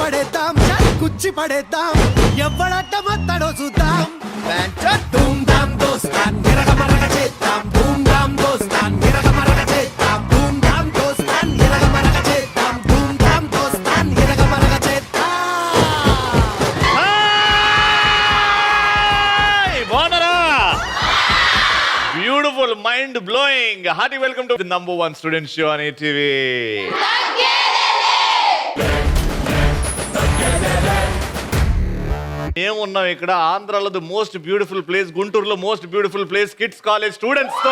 పడేద్దాం కుచ్చి పడేద్దాం ఎవడట్ట మత్తడో చూద్దాం ధూమ్ ధామ్ దోస్తాన్ గిరగ మరగ చేద్దాం ధూమ్ ధామ్ దోస్తాన్ గిరగ మరగ చేద్దాం ధూమ్ ధామ్ దోస్తాన్ గిరగ మరగ చేద్దాం ధూమ్ ధామ్ దోస్తాన్ గిరగ మరగ చేద్దాం. Beautiful, mind blowing. Hearty welcome to the #1 student show on ATV. ఏమున్నాం ఇక్కడ ఆంధ్రాలో ది మోస్ట్ బ్యూటిఫుల్ ప్లేస్, గుంటూరులో most beautiful place kids college students తో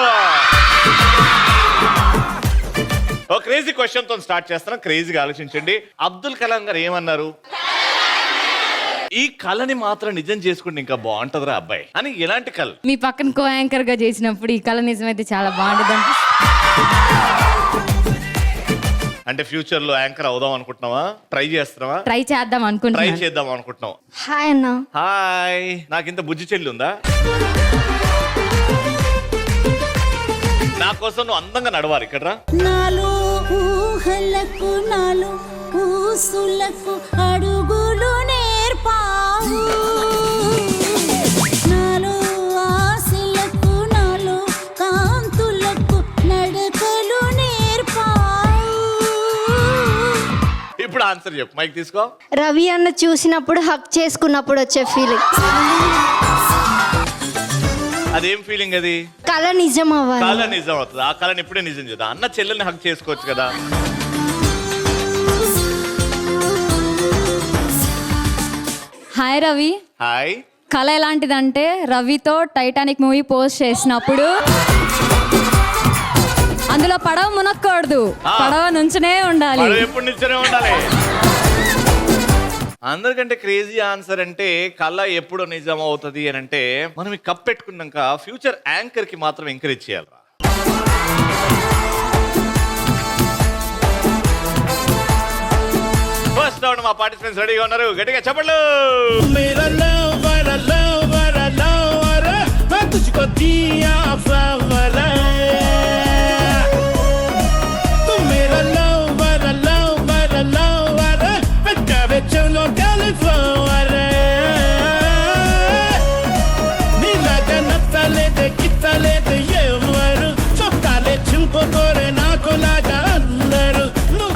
ఒక క్రేజీ క్వశ్చన్ తో స్టార్ట్ చేస్తున్నాం. క్రేజీగా ఆలోచించండి. అబ్దుల్ కలాం గారు ఏమన్నారు? ఈ కళని మాత్రం నిజం చేసుకుంటే ఇంకా బాగుంటదిరా అబ్బాయి అని. ఎలాంటి కళ? మీ పక్కన కో యాంకర్ గా చేసినప్పుడు ఈ కళ నిజమైతే చాలా బాగుంటుంది అంటే ఫ్యూచర్ లో యాంకర్ అవుదాం అనుకుంటున్నావా? ట్రై చేస్తున్నావా? ట్రై చేద్దాం అనుకుంటున్నావు. హాయ్ అన్న. హాయ్. నాకు ఇంత బుజ్జి చెల్లి ఉందా? నా కోసం నువ్వు అందంగా నడవాలి ఇక్కడ. నాలో ఊహలకు నాలో ఊసులకు అడుగులు నేర్పావు, నాలో ఆశలకు నాలో కాంతులకు నడకలు నేర్పావు. ఇప్పుడు ఆన్సర్ చెప్పు, మైక్ తీసుకో. రవి అన్న చూసినప్పుడు హక్ చేసుకున్నప్పుడు వచ్చే ఫీలింగ్. అదేం ఫీలింగ్? అది కళ నిజం అవ్వాలి. కళ నిజం అవుతుంది. ఆ కళని ఇప్పుడే నిజం చేద్దాం. అన్న చెల్లెల్ని హక్ చేసుకోవచ్చు కదా. హాయ్ రవి. హాయ్. కళ ఎలాంటిదంటే రవితో టైటానిక్ మూవీ పోస్ట్ చేసినప్పుడు అందులో పడవ మునక్కూడదు, పడవ నుంచునే ఉండాలి. ఎప్పుడు నిల్చొనే ఉండాలి. అందరికంటే క్రేజీ ఆన్సర్ అంటే కళ ఎప్పుడు నిజం అవుతుంది అని అంటే మనం ఈ కప్ పెట్టుకున్నాక ఫ్యూచర్ యాంకర్ కి మాత్రం ఎంకరేజ్ చేయాలి. ఫస్ట్ రౌండ్ మా పార్టిసిపెంట్స్ రెడీగా ఉన్నారు. గట్టిగా చెప్పండి.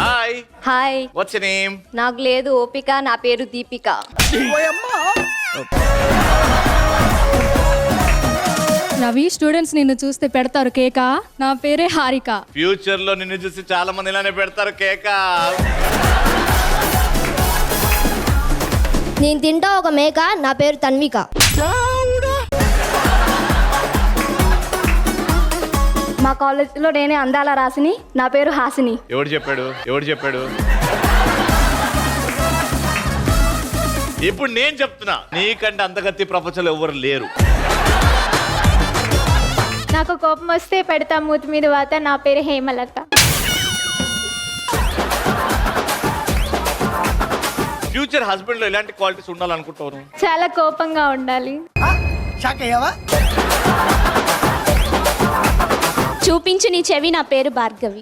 Hi. Hi. What's your name? నాకు లేదు ఓపిక, నా పేరు దీపిక. రవి, స్టూడెంట్స్ నిన్ను చూస్తే పెడతారు కేక. నా పేరే హారిక. ఫ్యూచర్ లో నిన్ను చూసి చాలా మంది ఇలానే పెడతారు కేక. నేను తింటా ఒక మేక, నా పేరు తన్విక. మా కాలేజీలో నేనే అందాల రాసిని, నా పేరు హాసిని. ఎవడు చెప్పాడు? ఇప్పుడు నేను చెప్తున్నా, నీకంటే అంతగత్తి ప్రపంచంలో ఎవరు లేరు. నాకు కోపం వస్తే పెడతా మూతి మీద వాత, నా పేరు హేమలత. ఫ్యూచర్ హస్బెండ్ లో ఎలాంటి క్వాలిటీస్ ఉండాలనుకుంటారు? చాలా కోపంగా ఉండాలి. చూపించు నీ చెవి, నా పేరు భార్గవి.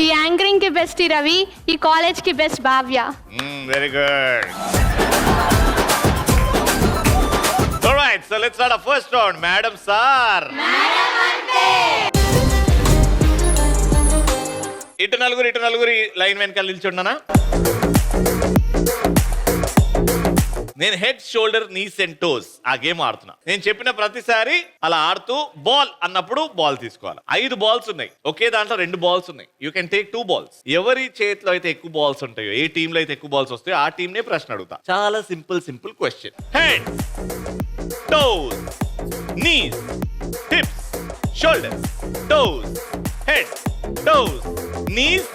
ఈ యాంకరింగ్ కి బెస్ట్ రవి, ఈ కాలేజ్ కి best Bhavya. Very good. Alright, so let's start the first round. Madam sir, ఇటు నలుగురు లైన్ వెనకాల నిల్చుండనా? నేను head, shoulder, knees and toes ఆ గేమ్ ఆడుతున్నా. నేను చెప్పిన ప్రతిసారి అలా ఆడుతూ బాల్ అన్నప్పుడు బాల్ తీసుకోవాలి. 5 బాల్స్ ఉన్నాయి, ఒకే దాంట్లో 2 బాల్స్ ఉన్నాయి. You can take 2 balls. ఎవరి చేతిలో అయితే ఎక్కువ బాల్స్ ఉంటాయో, ఏ టీమ్ లో అయితే ఎక్కువ బాల్స్ వస్తాయో ఆ టీమ్ నే ప్రశ్న అడుగుతా. చాలా simple question. Head, toes, knees, hips, shoulders, toes, head, toes, knees,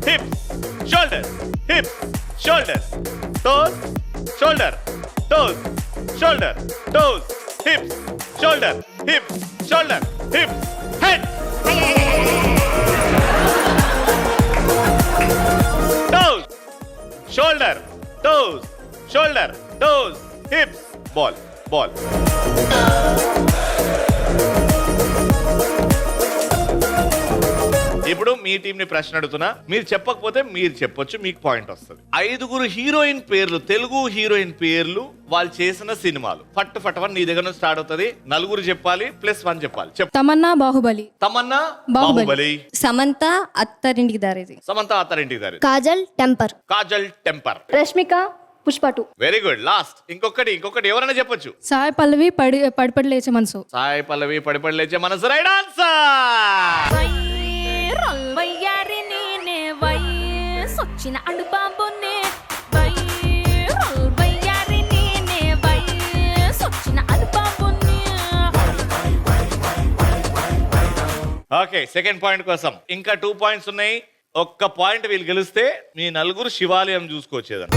hips, shoulders, hips, shoulders, toes, shoulder, toes, shoulder, toes, hips, shoulder, hips, shoulder, hips, head. Toes, shoulder, toes, shoulder, toes, hips, ball. ఇప్పుడు మీ team ని ప్రశ్న అడుగుతున్నా, మీరు చెప్పకపోతే మీరు చెప్పొచ్చు, మీకు point వస్తుంది. 5 హీరోయిన్ పేర్లు, తెలుగు హీరోయిన్ పేర్లు, వాళ్ళు చేసిన సినిమాలు. ఫట్ నీ దగ్గర నుంచి స్టార్ట్ అవుతుంది. 4 చెప్పాలి, +1 చెప్పాలి. తమన్నా బాహుబలి. తమన్నా బాహుబలి. బాహుబలి. సమంత అత్తారింటికి దారేది. సమంత అత్తారింటికి దారి. Kajal temper. Kajal temper. Rashmika Pushpa 2. Very good. Last ఇంకొకటి ఎవరైనా చెప్పొచ్చు. సాయి పల్లవి పడిపడి లేచే మనసు. సాయి పల్లవి పడిపడి లేచే మనసు. Right answer. సొచ్చిన అడుబాబునే ఓకే, సెకండ్ పాయింట్ కోసం ఇంకా 2 పాయింట్స్ ఉన్నాయి. ఒక్క పాయింట్ వీళ్ళు గెలిస్తే మీ 4 శివాలయం చూసుకొచ్చేదండి.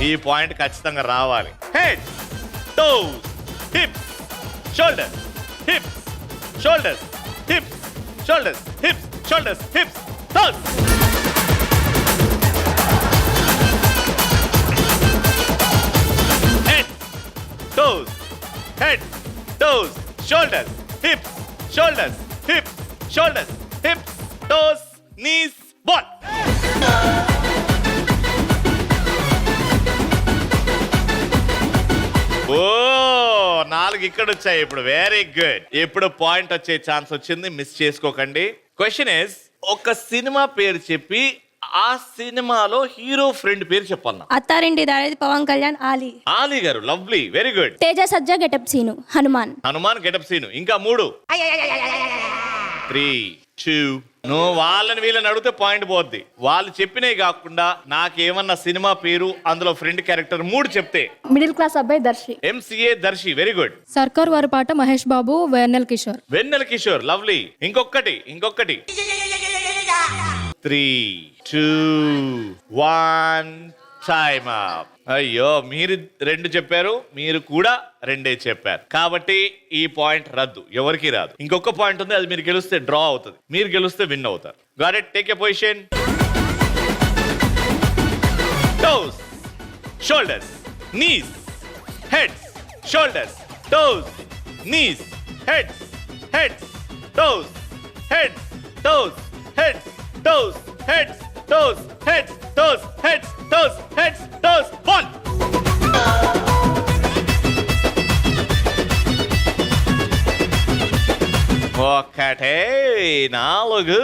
ఈ పాయింట్ ఖచ్చితంగా రావాలి. Head, toes, hips, shoulders, hips, shoulders, hips, shoulders, hips, shoulders, hips, toes. Head, toes, head, toes, shoulders, hips, shoulders, hips, shoulders, hips, toes, knees, ball. ఓ 4 ఇక్కడ వచ్చాయి ఇప్పుడు. Very good. ఇప్పుడు పాయింట్ వచ్చే ఛాన్స్ వచ్చింది, మిస్ చేసుకోకండి. Question is, ఒక cinema పేరు చెప్పి ఆ సినిమాలో హీరో ఫ్రెండ్ పేరు చెప్పాలన్నా. అత్తారింటి దారేది Pawan Kalyan. Ali garu. Lovely. Very good. Teja Sajja getup Seenu. Hanuman getup Seenu. ఇంకా 3 3 2. నువ్వు వాళ్ళని వీళ్ళని అడిగితే పాయింట్ పోద్ది. వాళ్ళు చెప్పినవి కాకుండా నాకేమన్నా సినిమా పేరు, అందులో ఫ్రెండ్ క్యారెక్టర్ 3 చెప్తే. మిడిల్ క్లాస్ అబ్బాయి Darshi. MCA Darshi. Very good. Sarkar Vaari Paata Mahesh Babu, Vennela Kishore. Lovely. ఇంకొకటి 3 2 1 టైమ్ అప్. అయ్యో, మీరు 2 చెప్పారు, మీరు కూడా 2 చెప్పారు. కాబట్టి ఈ పాయింట్ రద్దు, ఎవరికి రాదు. ఇంకొక పాయింట్ ఉంది, అది మీరు గెలిస్తే డ్రా అవుతుంది, మీరు గెలిస్తే విన్ అవుతారు. Got it? Take a position. Toes, shoulders, knees, heads, shoulders, toes, knees, heads, toes, heads, toes, heads, toes, heads, toes, heads, toes, heads, toes, heads, toes, ball. ఒకటే 4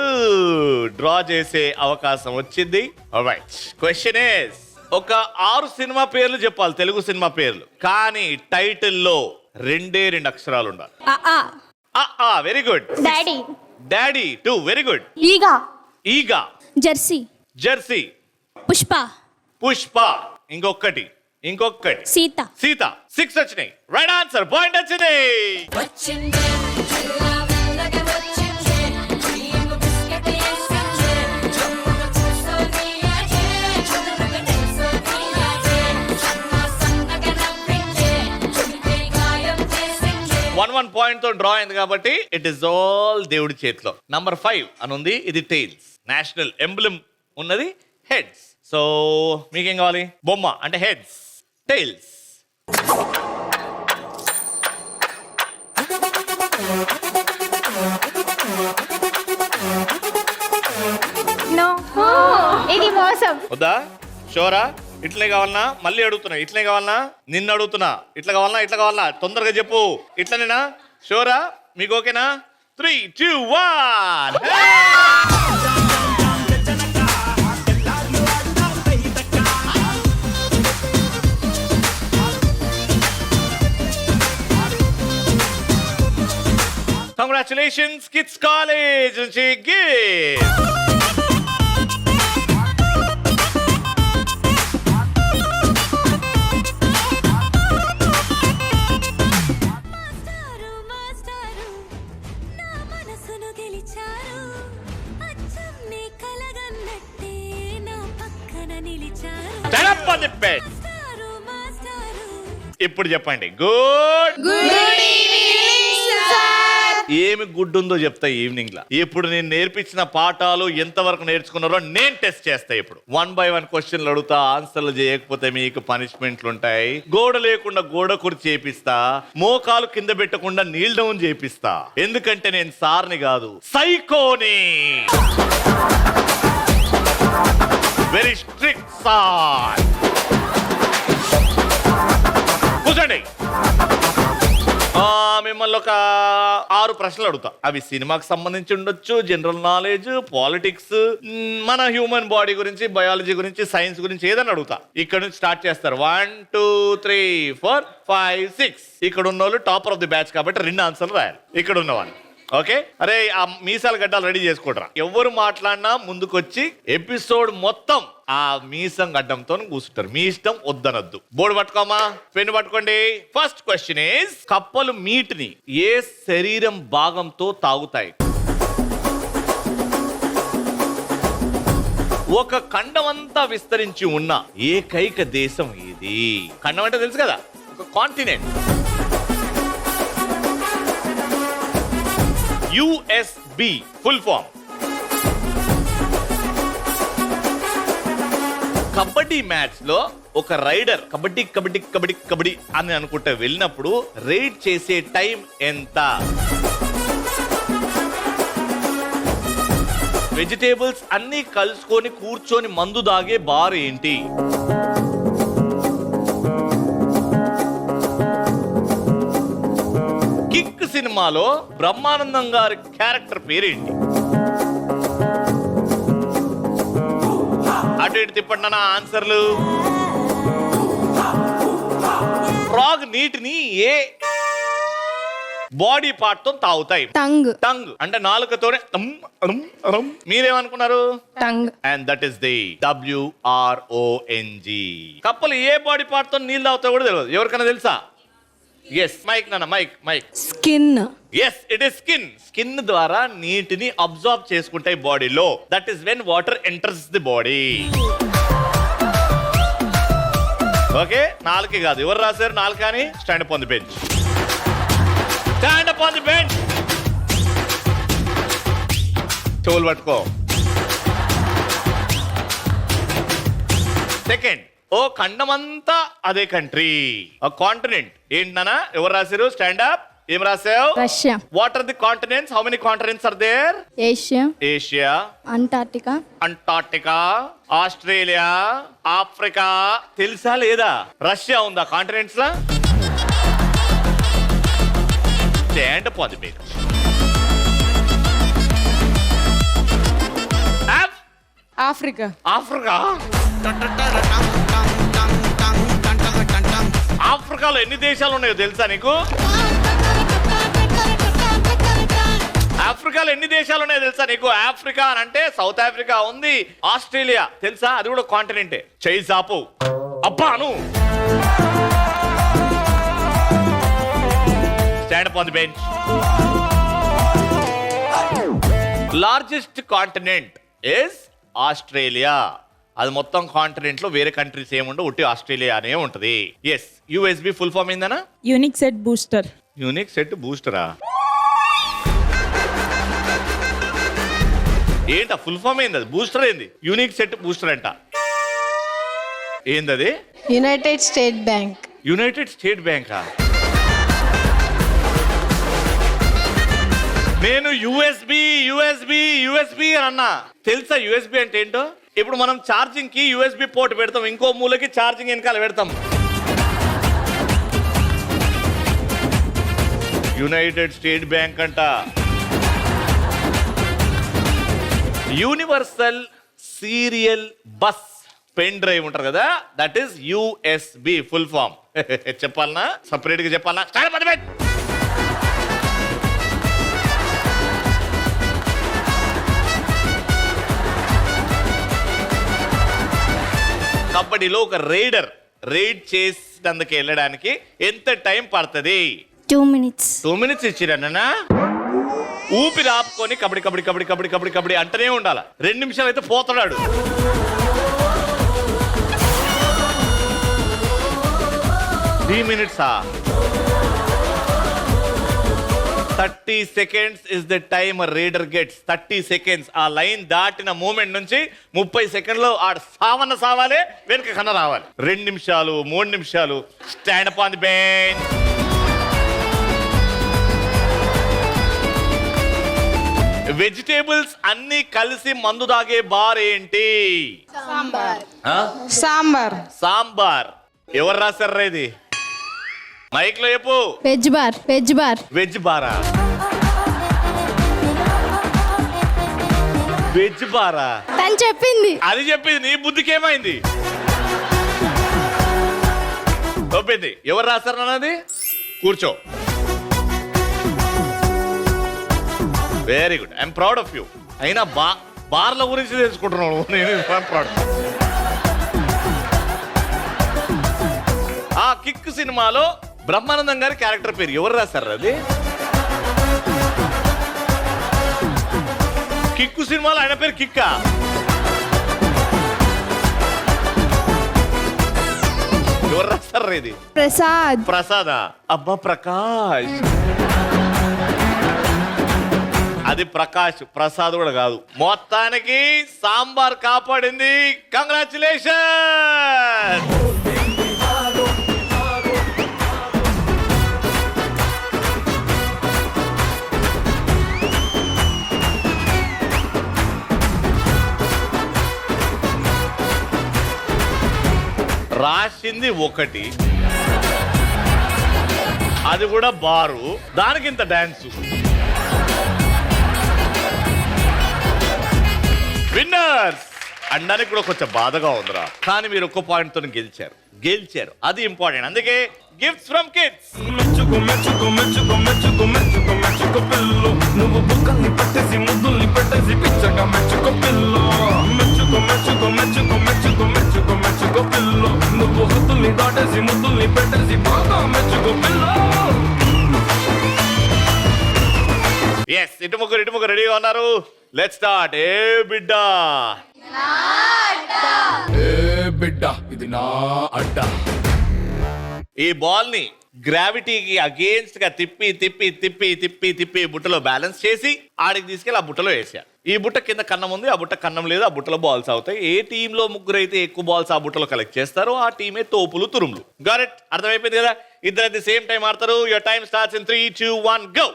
డ్రా చేసే అవకాశం వచ్చింది. ఆల్రైట్, క్వశ్చన్ ఇస్, ఒక 6 cinema పేర్లు చెప్పాలి, Telugu cinema పేర్లు. కానీ టైటిల్లో 2 అక్షరాలు ఉండాలి. Very good. Daddy 2. Very good. Eega. Jersey. Pushpa. ఇంకొకటి సీత. 6 వచ్చినాయి. Right answer. పాయింట్ వచ్చింది. వన్ పాయింట్ తో డ్రా అయింది కాబట్టి ఇట్ ఇస్ ఆల్ దేవుడి చేతిలో. నంబర్ 5 అని ఉంది, ఇది టైల్స్. నేషనల్ ఎంబ్లమ్ ఉన్నది హెడ్స్. సో మీకేం కావాలి? బొమ్మ అంటే హెడ్స్, టైల్స్. ఇది మోసం. వద్దా? షోరా? ఇట్లనే కావాలనా? మళ్ళీ అడుగుతున్నా, ఇట్లనే కావాలనా? నిన్ను అడుగుతున్నా, ఇట్లా కావాలనా? తొందరగా చెప్పు. ఇట్లనేనా? షోరా? మీకు ఓకేనా? 3 2 1. కంగ్రాచులేషన్స్ కిడ్స్ కాలేజ్ నుంచి గిఫ్ట్. ఇప్పుడు చెప్పండి. Good evening sir. సార్. ఏమి గుడ్ ఉందో చెప్తా ఈవినింగ్ లా. ఇప్పుడు నేను నేర్పించిన పాఠాలు ఎంతవరకు నేర్చుకున్నారో నేను టెస్ట్ చేస్తా. ఇప్పుడు 1 by 1 క్వశ్చన్లు అడుగుతా, ఆన్సర్లు చేయకపోతే మీకు పనిష్మెంట్లు ఉంటాయి. గోడ లేకుండా గోడ కుర్చీ చేపిస్తా, మోకాలు కింద పెట్టకుండా నీల్ డౌన్ చేపిస్తా. ఎందుకంటే నేను సార్ని కాదు, సైకోని. Very strict sir. కూర్చోండి. మిమ్మల్ని ఒక 6 ప్రశ్నలు అడుగుతా. అవి సినిమాకి సంబంధించి ఉండొచ్చు, జనరల్ నాలెడ్జ్, పాలిటిక్స్, మన హ్యూమన్ బాడీ గురించి, బయాలజీ గురించి, సైన్స్ గురించి ఏదైనా అడుగుతా. ఇక్కడ నుంచి స్టార్ట్ చేస్తారు. 1 2 3 4 5 6. ఇక్కడ ఉన్న వాళ్ళు టాపర్ ఆఫ్ ది బ్యాచ్ కాబట్టి 2 ఆన్సర్లు రాయాలి. ఇక్కడ ఉన్నవాళ్ళు ఓకే. అరే ఆ మీసాల గడ్డలు రెడీ చేసుకోడరా. ఎవరు మాట్లాడినా ముందుకొచ్చి ఎపిసోడ్ మొత్తం ఆ మీసం గడ్డంతో కూర్చుంటారు. మీ ఇష్టం, వద్దనొద్దు. బోర్డు పట్టుకోమా, పెన్ను పట్టుకోండి. ఫస్ట్ క్వశ్చన్ ఈజ్, కప్పలు మీట్ ని ఏ శరీరం భాగంతో తాగుతాయి? ఒక ఖండమంతా విస్తరించి ఉన్న ఏకైక దేశం ఇది. ఖండం అంటే తెలుసు కదా, ఒక continent. USB full form. Kabaddi match లో ఒక రైడర్ కబడ్డీ కబడ్డీ కబడ్డీ కబడ్డీ అని అనుకుంటే వెళ్ళినప్పుడు రైడ్ చేసే టైం ఎంత? వెజిటేబుల్స్ అన్ని కలుసుకొని కూర్చొని మందు దాగే బార్ ఏంటి? కిక్ సినిమాలో బ్రహ్మానందం గారి క్యారెక్టర్ పేరేంటి? అటు ఇటు తిప్పండి నా ఆన్సర్లు. ఫ్రాగ్ నీటిని ఏ బాడీ పార్ట్ తో తాగుతాయి? టంగ్. టంగ్ అంటే నాలుకతోనే. మీరేమనుకున్నారు? Tongue. And that is the WRONG. కప్పలు ఏ బాడీ పార్ట్ తో నీళ్ళు తాగుతాయో కూడా తెలియదు. ఎవరికైనా తెలుసా? ఎస్, మైక్ నాన్న, mike. Skin. Yes, it is skin. Skin ద్వారా నీటిని అబ్జార్బ్ చేసుకుంటాయి బాడీలో. That is when water enters the body. Okay, నాలుకే కాదు. ఎవరు రాశారు నాలుక అని? Stand up on the bench. Stand up on the bench. చెవులు పట్టుకో. సెకండ్, ఓ ఖండమంతా అదే కంట్రీ, కాంటినెంట్ ఏంటన్నా? ఎవరు రాశారు? Stand up. ఏం రాసావు? Russia. What are the continents? How many continents are there? Asia. Asia, Antarctica. Antarctica, Australia, Africa. తెలుసా లేదా? రష్యా ఉందా కాంటినెంట్స్ లా? Stand up on the bench. Africa. Africa? ఆఫ్రికాలో ఎన్ని దేశాలు ఉన్నాయో తెలుసా నీకు? ఆఫ్రికాలో ఎన్ని దేశాలు ఉన్నాయో తెలుసా నీకు? ఆఫ్రికా అని అంటే సౌత్ ఆఫ్రికా ఉంది, ఆస్ట్రేలియా తెలుసా? అది కూడా కాంటినెంటే. చెయ్యి సాపు. అబ్బాను. Stand up on the bench. Largest continent is Australia. అది మొత్తం కాంటినెంట్ లో వేరే కంట్రీస్ ఏముండవు, ఉట్టి ఆస్ట్రేలియా అనే ఉంటది. ఎస్, USB ఫుల్ ఫామ్ ఏందనా? Unique set booster. Unique set బూస్టరా? ఏంట ఫుల్ ఫామ్ ఏంది? అది బూస్టర్ ఏంది? యూనిక్ సెట్ బూస్టర్ అంట. ఏందది? United State bank. United State బ్యాంకా? నేను USB అని అన్నా. తెలుసా USB అంటే ఏంటో? ఇప్పుడు మనం ఛార్జింగ్ కి USB పోర్ట్ పెడతాం, ఇంకో మూలకి ఛార్జింగ్ వెనకాల పెడతాం. యునైటెడ్ స్టేట్ బ్యాంక్ అంట. Universal serial bus pen drive ఉంటారు కదా, that is USB full form. చెప్పాలనా? సపరేట్ గా చెప్పాలనా? కబడ్డీలో ఒక రైడ్ చేసినందుకు వెళ్ళడానికి ఎంత టైం పడుతుంది? 2 minutes. 2 minutes ఇచ్చిరన్నా. ఊపిరి ఆపుకొని కబడ్డీ కబడ్డీ కబడ్డీ కబడ్డీ కబడ్డీ కబడ్డీ అంటనే ఉండాల. 2 నిమిషాలు అయితే పోతాడు. 3 minutes. 30 seconds is the time a raider gets. 30 seconds. ఆ లైన్ దాటిన మూమెంట్ నుంచి 30 సెకండ్లు ఆడ సావాలి, వెనుక కన్న రావాలి. 2 నిమిషాలు, 3 నిమిషాలు. Stand up on the bench. Vegetables అన్ని కలిసి మందు దాగే బార్ ఏంటి? సాంబార్. సాంబార్. ఎవరు రాశారు ఇది? మైక్ లో చెప్పు. Veg bar. Veg bar. Veg బారా? వెజ్ బారా? తను చెప్పింది. అది చెప్పింది. నీ బుద్ధికి ఏమైంది? చెప్పింది. ఎవరు రాశారు అన్నది? కూర్చో. Very good. I'm proud of you. అయినా బార్ల గురించి తెలుసుకుంటున్నాను నేను. ప్రౌడ్. ఆ కిక్ సినిమాలో బ్రహ్మానందం గారి క్యారెక్టర్ పేరు ఎవరు రాశారు? అది కిక్కు సినిమాలో ఆయన పేరు కిక్కా? ఎవరు రాశారు ఇది? ప్రసాద్. ప్రసాదా? అబ్బా ప్రకాష్. అది ప్రకాష్, ప్రసాద్ కూడా కాదు. మొత్తానికి సాంబార్ కాపాడింది. కంగ్రాచులేషన్. రాసింది ఒకటి, అది కూడా బారు, దానికి ఇంత డాన్స్. విన్నర్స్ అనడానికి కూడా కొంచెం బాధగా ఉందిరా, కానీ మీరు ఒక్క పాయింట్ తో గెలిచారు. అది ఇంపార్టెంట్. అందుకే గిఫ్ట్స్ ఫ్రమ్ కిడ్స్. మెచ్చుకో మెచ్చుకో మెచ్చుకో మెచ్చుకో మెచ్చుకో మెచ్చుకో పిల్లు, నువ్వు బుక్కల్ని పట్టేసి ముద్దుల్ని పెట్టేసి పిచ్చగా మెచ్చుకో పిల్లు. మెచ్చుకో మెచ్చుకో మెచ్చుకో మెచ్చుకో మెచ్చుకో మెచ్చుకో పిల్లు, నువ్వు హద్దుల్ని దాటేసి ముద్దుల్ని పెట్టేసి బాగా మెచ్చుకో పిల్లు. ఎస్, ఇటు ముగ్గురు రెడీగా ఉన్నారు. Let's start. ఏ బిడ్డ, బిడ్డ ఇది నా అడ్డా. ఈ బాల్ ని గ్రావిటీకి అగేన్స్ట్ గా తిప్పి తిప్పి తిప్పి తిప్పి తిప్పి బుట్టలో బ్యాలెన్స్ చేసి ఆడికి తీసుకెళ్ళి ఆ బుట్టలో వేసారు. ఈ బుట్ట కింద కన్నం ఉంది, ఆ బుట్ట కన్నం లేదు. ఆ బుట్టలో బాల్స్ అవుతాయి. ఏ టీంలో ముగ్గురు అయితే ఎక్కువ బాల్స్ ఆ బుట్టలో కలెక్ట్ చేస్తారో ఆ టీమే తోపులు తురుములు. Got it? అర్థమైపోయింది కదా? ఇద్దరు అట్ ది సేమ్ టైం ఆడతారు. Your time starts in 3, 2, 1 go.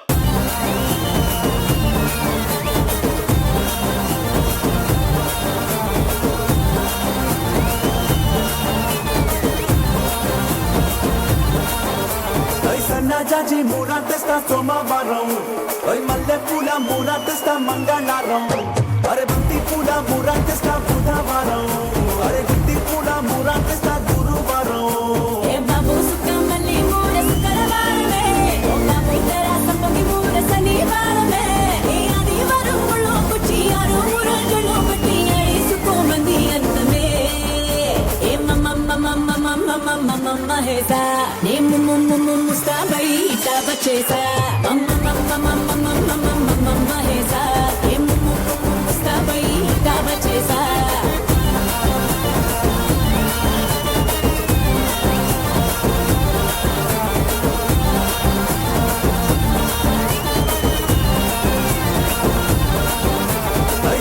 సన్నజాజి మూరా తెస్తా సోమవారం, మల్లె పూల మూరా తెస్తా మంగళవారం, అరే బంతి పూల మూరా తెస్తా బుధవారం, అరే గుత్తి పూల మూరా తెస్తా గురువారం.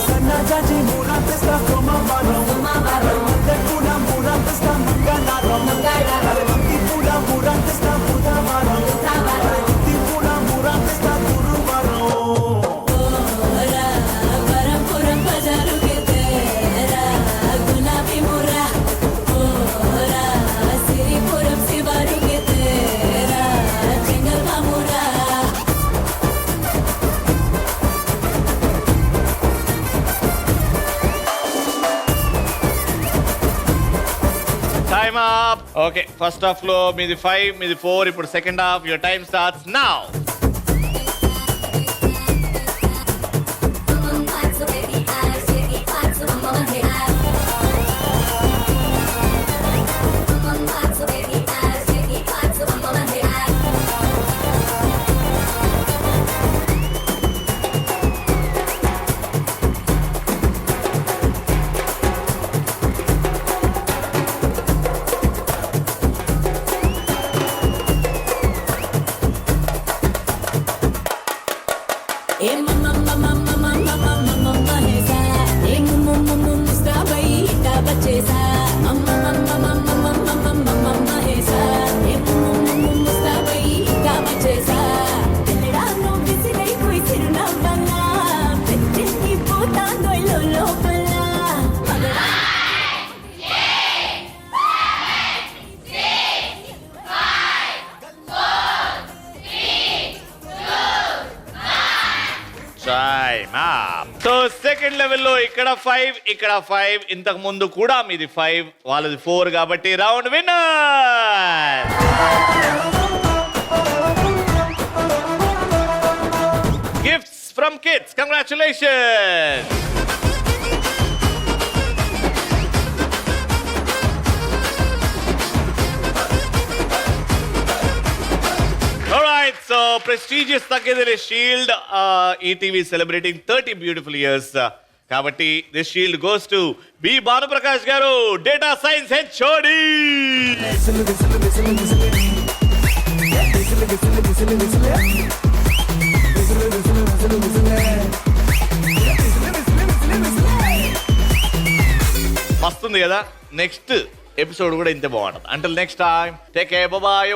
సన్నజాజి మూరా తెస్తా సోమవారం, మల్లె పూల మూరా తెస్తా మంగళవారం, అరే బంతి పూల మూరా తెస్తా బుధవారం, అరే గుత్తి పూల మూరా తెస్తా గురువారం. Time up. Okay, first half లో మీది 5, మీది 4. ఇప్పుడు second half. Your time starts now. Time so second లెవెల్లో ఇక్కడ 5 ఇక్కడ 5 ఇంతకు ముందు కూడా మీది 5 వాళ్ళది 4 కాబట్టి round winner. Gifts from kids, congratulations. Alright, so prestigious Takkedere Shield. ETV celebrating 30 beautiful years. Kabatti, this shield goes to B. Bhanuprakash Garu, Data Science HOD. వస్తుంది కదా, నెక్స్ట్ ఎపిసోడ్ కూడా ఇంతే బాగుంటుంది. Until next time, take care, by by.